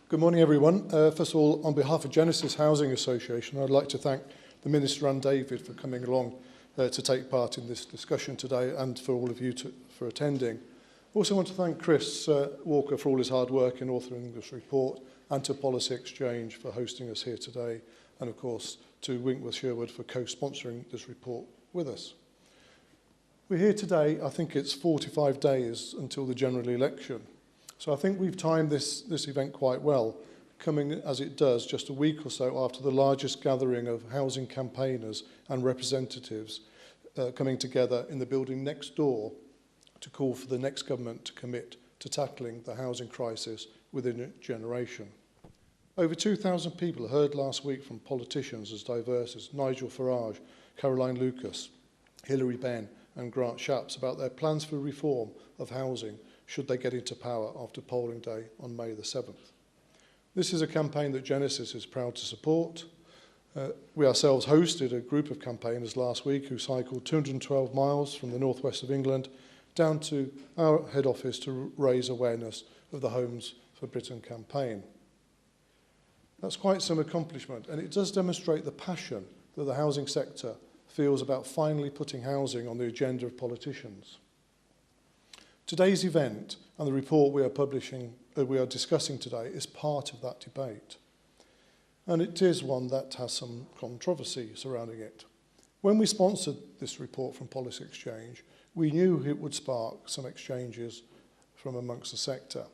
Good morning, everyone. First of all, on behalf of Genesis Housing Association, I'd like to thank the Minister and David for coming along to take part in this discussion today, and for all of you for attending. I also want to thank Chris Walker for all his hard work in authoring this report, and to Policy Exchange for hosting us here today, and of course to Winkworth Sherwood for co-sponsoring this report with us. We're here today, I think it's 45 days until the general election. So I think we've timed this event quite well, coming as it does just a week or so after the largest gathering of housing campaigners and representatives coming together in the building next door to call for the next government to commit to tackling the housing crisis within a generation. Over 2,000 people heard last week from politicians as diverse as Nigel Farage, Caroline Lucas, Hilary Benn and Grant Shapps about their plans for reform of housing should they get into power after polling day on May the 7th. This is a campaign that Genesis is proud to support. We ourselves hosted a group of campaigners last week who cycled 212 miles from the northwest of England down to our head office to raise awareness of the Homes for Britain campaign. That's quite some accomplishment, and it does demonstrate the passion that the housing sector feels about finally putting housing on the agenda of politicians. Today's event and the report we are discussing today is part of that debate. And it is one that has some controversy surrounding it. When we sponsored this report from Policy Exchange, we knew it would spark some exchanges from amongst the sector.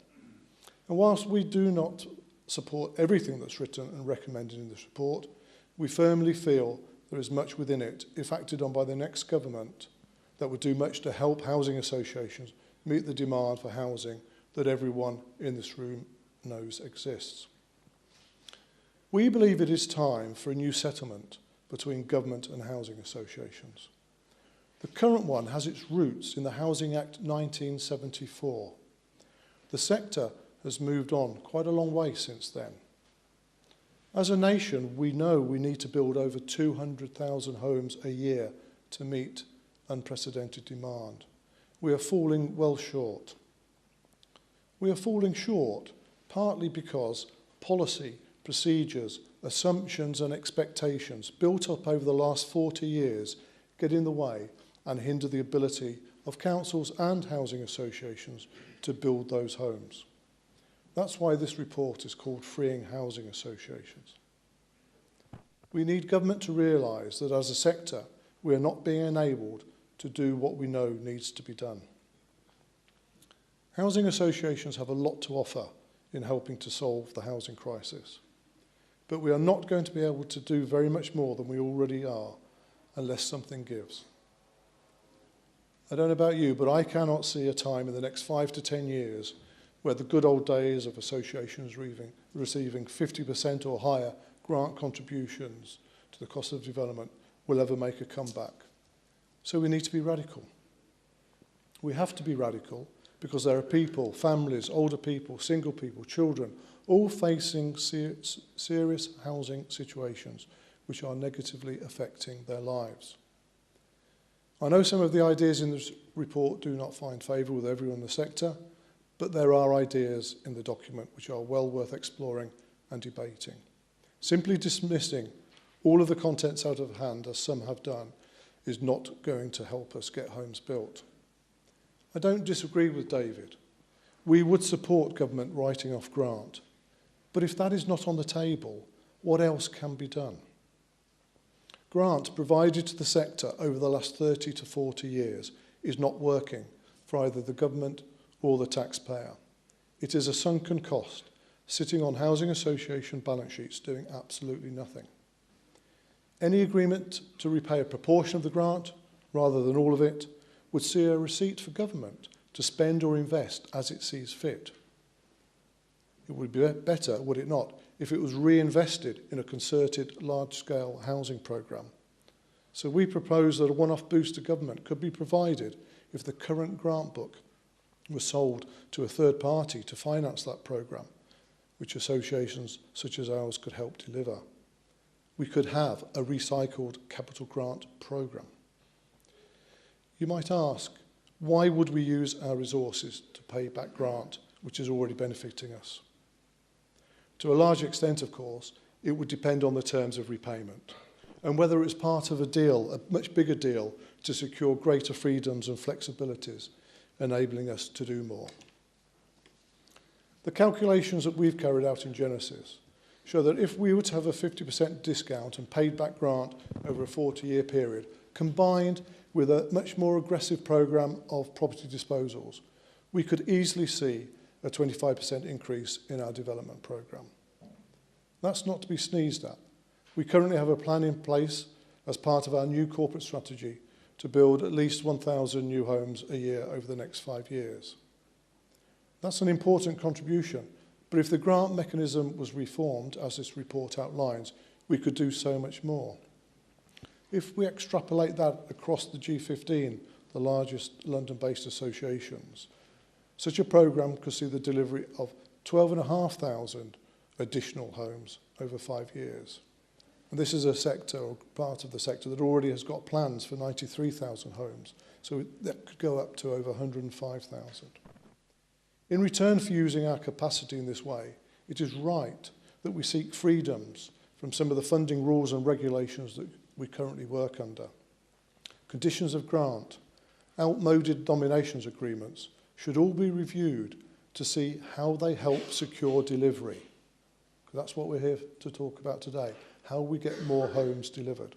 And whilst we do not support everything that's written and recommended in this report, we firmly feel there is much within it, if acted on by the next government, that would do much to help housing associations meet the demand for housing that everyone in this room knows exists. We believe it is time for a new settlement between government and housing associations. The current one has its roots in the Housing Act 1974. The sector has moved on quite a long way since then. As a nation, we know we need to build over 200,000 homes a year to meet unprecedented demand. We are falling well short. We are falling short partly because policy, procedures, assumptions and expectations built up over the last 40 years get in the way and hinder the ability of councils and housing associations to build those homes. That's why this report is called Freeing Housing Associations. We need government to realise that as a sector, we are not being enabled to do what we know needs to be done. Housing associations have a lot to offer in helping to solve the housing crisis, but we are not going to be able to do very much more than we already are unless something gives. I don't know about you, but I cannot see a time in the next 5 to 10 years where the good old days of associations receiving 50% or higher grant contributions to the cost of development will ever make a comeback. So we need to be radical. We have to be radical because there are people, families, older people, single people, children, all facing serious housing situations which are negatively affecting their lives. I know some of the ideas in this report do not find favour with everyone in the sector, but there are ideas in the document which are well worth exploring and debating. Simply dismissing all of the contents out of hand, as some have done, is not going to help us get homes built. I don't disagree with David. We would support government writing off grant, but if that is not on the table, what else can be done? Grant provided to the sector over the last 30 to 40 years is not working for either the government or the taxpayer. It is a sunken cost, sitting on housing association balance sheets doing absolutely nothing. Any agreement to repay a proportion of the grant, rather than all of it, would see a receipt for government to spend or invest as it sees fit. It would be better, would it not, if it was reinvested in a concerted large-scale housing programme. So we propose that a one-off boost to government could be provided if the current grant book was sold to a third party to finance that programme, which associations such as ours could help deliver. We could have a recycled capital grant programme. You might ask, why would we use our resources to pay back grant, which is already benefiting us? To a large extent, of course, it would depend on the terms of repayment and whether it's part of a deal, a much bigger deal, to secure greater freedoms and flexibilities, enabling us to do more. The calculations that we've carried out in Genesis show that if we were to have a 50% discount and paid back grant over a 40-year period, combined with a much more aggressive programme of property disposals, we could easily see a 25% increase in our development programme. That's not to be sneezed at. We currently have a plan in place as part of our new corporate strategy to build at least 1,000 new homes a year over the next 5 years. That's an important contribution, but if the grant mechanism was reformed, as this report outlines, we could do so much more. If we extrapolate that across the G15, the largest London-based associations, such a programme could see the delivery of 12,500 additional homes over 5 years. And this is a sector, or part of the sector, that already has got plans for 93,000 homes. So that could go up to over 105,000. In return for using our capacity in this way, it is right that we seek freedoms from some of the funding rules and regulations that we currently work under. Conditions of grant, outmoded nominations agreements should all be reviewed to see how they help secure delivery. That's what we're here to talk about today, how we get more homes delivered.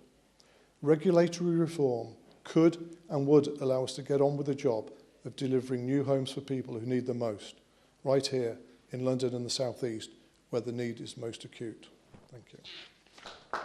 Regulatory reform could and would allow us to get on with the job of delivering new homes for people who need them most, right here in London and the South East, where the need is most acute. Thank you.